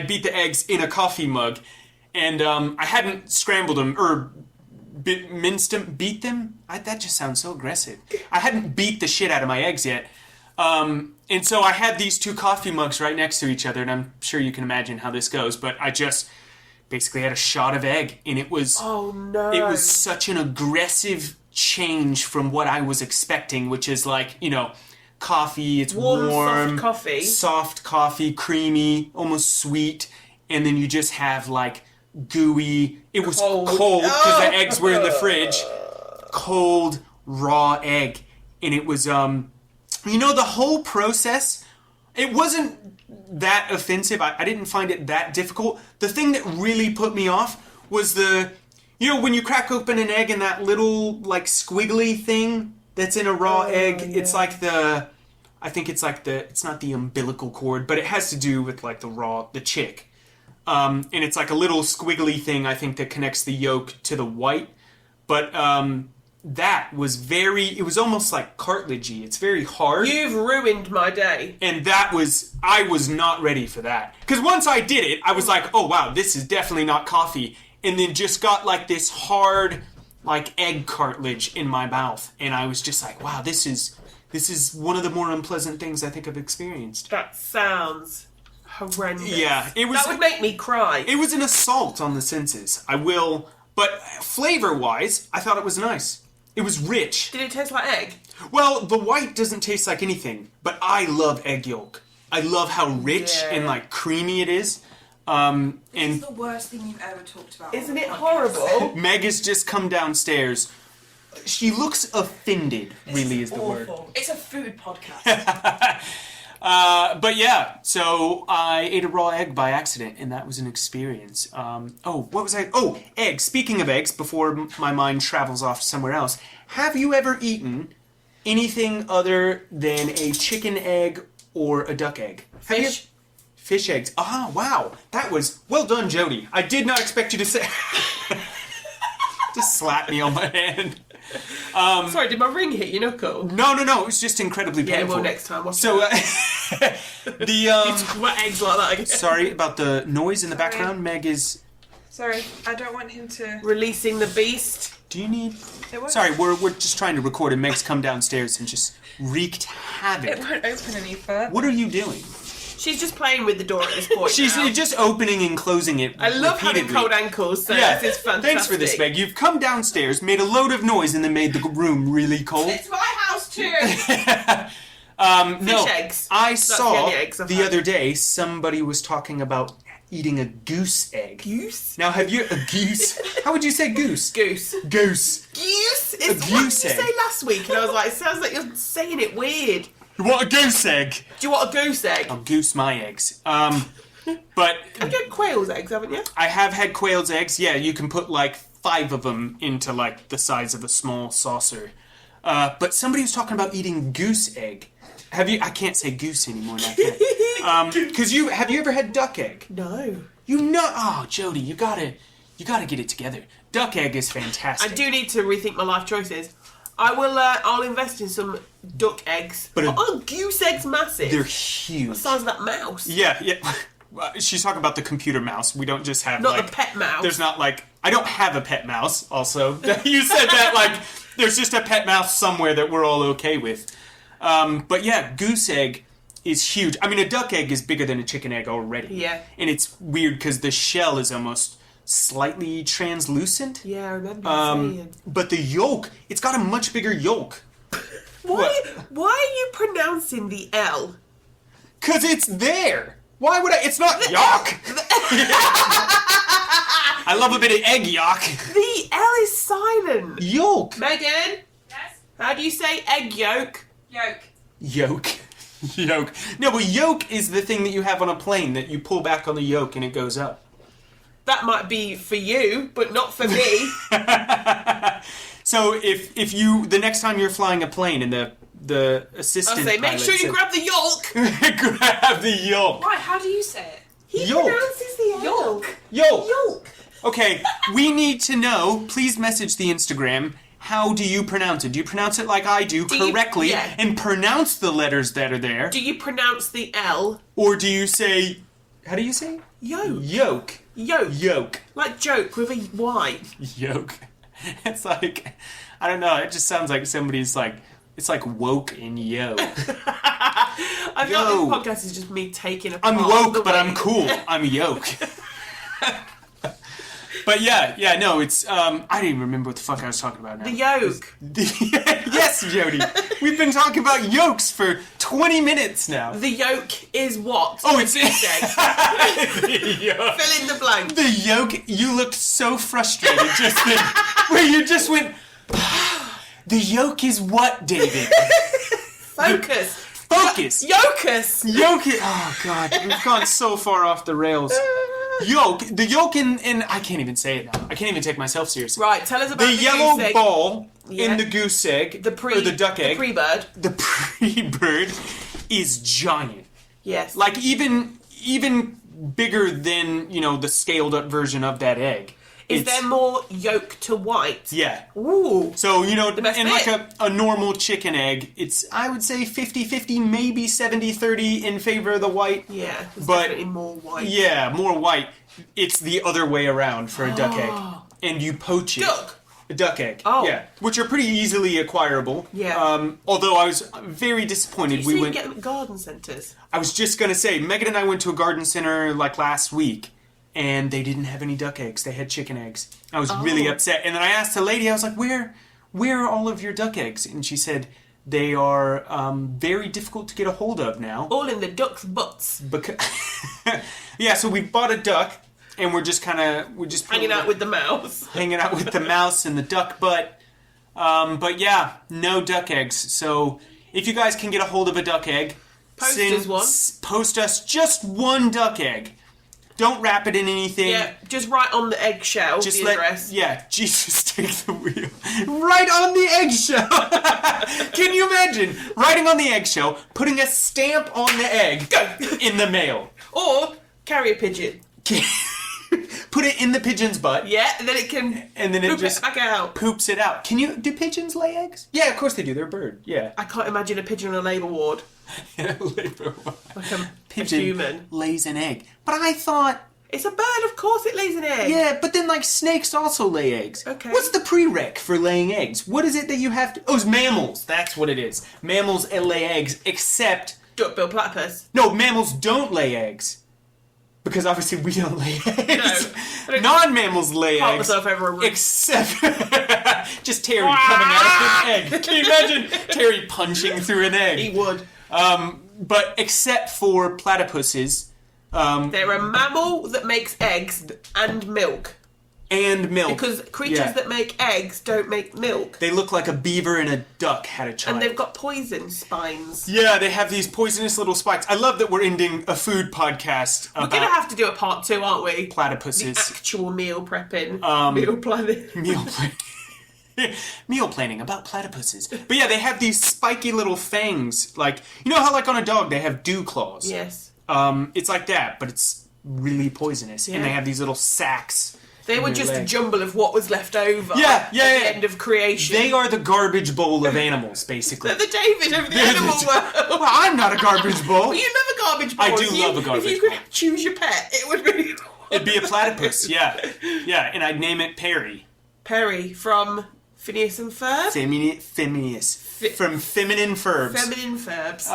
beat the eggs in a coffee mug. And I hadn't scrambled them or beat them. That just sounds so aggressive. I hadn't beat the shit out of my eggs yet. And so I had these two coffee mugs right next to each other. And I'm sure you can imagine how this goes. But I just basically had a shot of egg. And it was... Oh, no. It was such an aggressive change from what I was expecting, which is like, coffee, it's warm, soft coffee, creamy, almost sweet, and then you just have like gooey, it was cold because the eggs were in the fridge, cold raw egg, and it was the whole process, it wasn't that offensive. I didn't find it that difficult. The thing that really put me off was when you crack open an egg and that little like squiggly thing that's in a raw egg, yeah. It's like it's not the umbilical cord, but it has to do with like the chick. And it's like a little squiggly thing, I think, that connects the yolk to the white. But that was it was almost like cartilagey. It's very hard. You've ruined my day. And I was not ready for that. Because once I did it, I was like, oh wow, this is definitely not coffee. And then just got like this hard... like egg cartilage in my mouth, and I was just like, wow, this is one of the more unpleasant things I think I've experienced. That sounds horrendous. Yeah, that would make me cry. It was an assault on the senses. I will But flavor-wise, I thought it was nice. It was rich. Did it taste like egg? Well, the white doesn't taste like anything, but I love egg yolk. I love how rich and like creamy it is. This is the worst thing you've ever talked about. Isn't it horrible? Meg has just come downstairs. She looks offended, really is the word. It's a food podcast. But yeah, so I ate a raw egg by accident, and that was an experience. What was I? Oh, eggs. Speaking of eggs, before my mind travels off somewhere else, have you ever eaten anything other than a chicken egg or a duck egg? Fish. Fish eggs. Ah, wow. That was well done, Jody. I did not expect you to say. Just slap me on my hand. Sorry, did my ring hit your knuckle? No. It was just incredibly painful. Yeah, well, next time. So, you talk about eggs like that again. Sorry about the noise in the background. Meg is... Sorry, I don't want him to... Releasing the beast. Do you need... Sorry, we're just trying to record and Meg's come downstairs and just wreaked havoc. It won't open any further. What are you doing? She's just playing with the door at this point. She's now. just opening and closing it I love having repeatedly. cold ankles, so this is fantastic. Thanks for this, Meg. You've come downstairs, made a load of noise, and then made the room really cold. It's my house too! No, eggs. I That's saw the only eggs I've the had. other day somebody was talking about eating a goose egg. Goose? Now, have you... A goose? How would you say goose? Goose. Goose. Goose? A What goose did you egg. say last week? And I was like, it sounds like you're saying it weird. You want a goose egg? Do you want a goose egg? I'll goose my eggs. But Have you had quail's eggs, haven't you? I have had quail's eggs. Yeah, you can put like 5 of them into like the size of a small saucer. But somebody was talking about eating goose egg. Have you? I can't say goose anymore now. Because have you ever had duck egg? No. Oh, Jody, you gotta get it together. Duck egg is fantastic. I do need to rethink my life choices. I will. I'll invest in some duck eggs. But goose eggs massive. They're huge. The size of that mouse. Yeah. She's talking about the computer mouse. We don't just have Not like the pet mouse. There's not like I don't have a pet mouse. Also, you said that like there's just a pet mouse somewhere that we're all okay with. But yeah, goose egg is huge. I mean, a duck egg is bigger than a chicken egg already. Yeah. And it's weird because the shell is almost slightly translucent. Yeah, I remember you saying. But the yolk, it's got a much bigger yolk. Why are you pronouncing the L? Because it's there. Why would I? It's not yolk. I love a bit of egg yolk. The L is silent. Yolk. Megan? Yes? How do you say egg yolk? Yolk. Yolk. Yolk. No, but yolk is the thing that you have on a plane that you pull back on the yoke and it goes up. That might be for you, but not for me. So if you the next time you're flying a plane and the assistant I'll say, make pilot sure you says, grab the yolk. grab the yolk. Why? How do you say it? He Yolk. pronounces the L. Yolk. Yolk. Yolk. Okay, we need to know. Please message the Instagram. How do you pronounce it? Do you pronounce it like I do correctly yeah. and pronounce the letters that are there? Do you pronounce the L? Or do you say... How do you say? Yolk. Yolk. Yolk. Yolk. Like joke with a Y. Yolk. It's like... I don't know. It just sounds like somebody's like... It's like woke in yo. I feel like this podcast is just me taking apart I'm woke, the but way- I'm cool. I'm yoke. But yeah, no, it's, I didn't even remember what the fuck I was talking about now. The yolk. Yes, Jody. We've been talking about yolks for 20 minutes now. The yolk is what? Oh, it's goose egg. the yolk. Fill in the blank. The yolk, you looked so frustrated just then, where you just went, the yolk is what, David? Focus. Focus. Yolkus. Yolk is, oh God, we've gone so far off the rails. Yolk, the yolk in I can't even say it now. I can't even take myself seriously. Right, tell us about The the yellow goose egg. ball Yeah. in the goose egg, or the duck egg, The pre-bird. the pre-bird is giant. Yes. Like even bigger than, the scaled up version of that egg. Is there more yolk to white? Yeah. Ooh. So, best in bit. like a normal chicken egg, it's, I would say 50-50, maybe 70-30 in favor of the white. Yeah, there's But- definitely more white. Yeah, more white. It's the other way around for a duck egg. And you poach it. Duck. A duck egg. Oh. Yeah. Which are pretty easily acquirable. Yeah. Although I was very disappointed. You get them at garden centres. I was just going to say, Megan and I went to a garden center like last week. and they didn't have any duck eggs. They had chicken eggs. I was really upset. And then I asked the lady, I was like, where are all of your duck eggs? And she said, they are very difficult to get a hold of now. All in the duck's butts. Yeah, so we bought a duck, and we're just Hanging out with the mouse. Hanging out with the mouse and the duck butt. But yeah, no duck eggs. So if you guys can get a hold of a duck egg, post us just one duck egg. Don't wrap it in anything. Yeah, just write on the eggshell the address. Yeah, Jesus, take the wheel. Right on the eggshell. Can you imagine writing on the eggshell, putting a stamp on the egg in the mail? Or carrier pigeon. Put it in the pigeon's butt. Yeah, and then it can poop it back out. Poops it out. Do pigeons lay eggs? Yeah, of course they do. They're a bird. Yeah. I can't imagine a pigeon on a labour ward. Like a pigeon human lays an egg. But I thought... It's a bird, of course it lays an egg. Yeah, but then snakes also lay eggs. Okay. What's the prereq for laying eggs? What is it that you have to... Oh, it's mammals. That's what it is. Mammals lay eggs, except... Duck-billed platypus. No, mammals don't lay eggs. Because obviously we don't lay eggs. No. Non-mammals lay eggs. Myself over a room. Except... just Terry coming out of an egg. Can you imagine Terry punching through an egg? He would. But except for platypuses... they're a mammal that makes eggs and milk. And milk. Because creatures that make eggs don't make milk. They look like a beaver and a duck had a child. And they've got poison spines. Yeah, they have these poisonous little spikes. I love that we're ending a food podcast We're going to have to do a part 2, aren't we? Platypuses. The actual meal prepping. Meal planning. Meal planning about platypuses. But yeah, they have these spiky little fangs. Like, you know how on a dog they have dew claws? Yes. It's like that, but it's really poisonous. Yeah. And they have these little sacs. They were just a jumble of what was left over at the end of creation. They are the garbage bowl of animals, basically. They're the David of the animal world. Well, I'm not a garbage bowl. Well, you love a garbage bowl. I do love a garbage bowl. If you could choose your pet, it would be... It'd be a platypus, yeah. Yeah, and I'd name it Perry. Perry from Phineas and Ferb? Phineas. From Feminine Ferbs. Feminine Ferbs.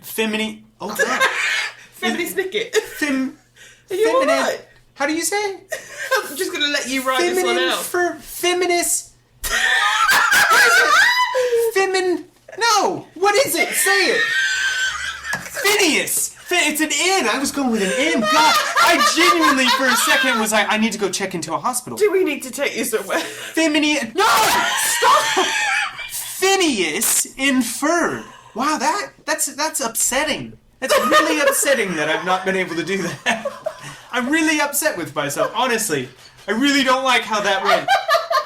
Feminine... Oh, God. Feminine Snicket. Are you all right? How do you say? I'm just going to let you write this one out. Feminist. No! What is it? Say it! Phineas! It's an N! I was going with an N. God, I genuinely for a second was like, I need to go check into a hospital. Do we need to take you somewhere? No! Stop! Phineas in Ferb. Wow, that's upsetting. That's really upsetting that I've not been able to do that. I'm really upset with myself, honestly. I really don't like how that went.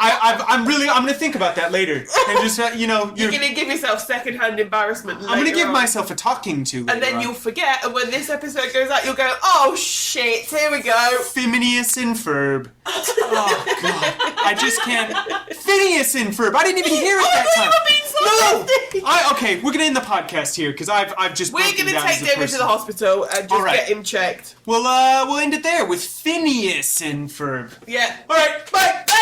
I'm going to think about that later. And just, you're going to give yourself second-hand embarrassment later I'm going to give myself a talking to later and then you'll forget, and when this episode goes out, you'll go, oh, shit, here we go. Phineas and Ferb. Oh, God. I just can't. Phineas and Ferb. I didn't even hear it that time. Okay, we're going to end the podcast here, because I've just We're going to take David to the hospital and just get him checked. Well, we'll end it there with Phineas and Ferb. Yeah. All right, bye. Bye.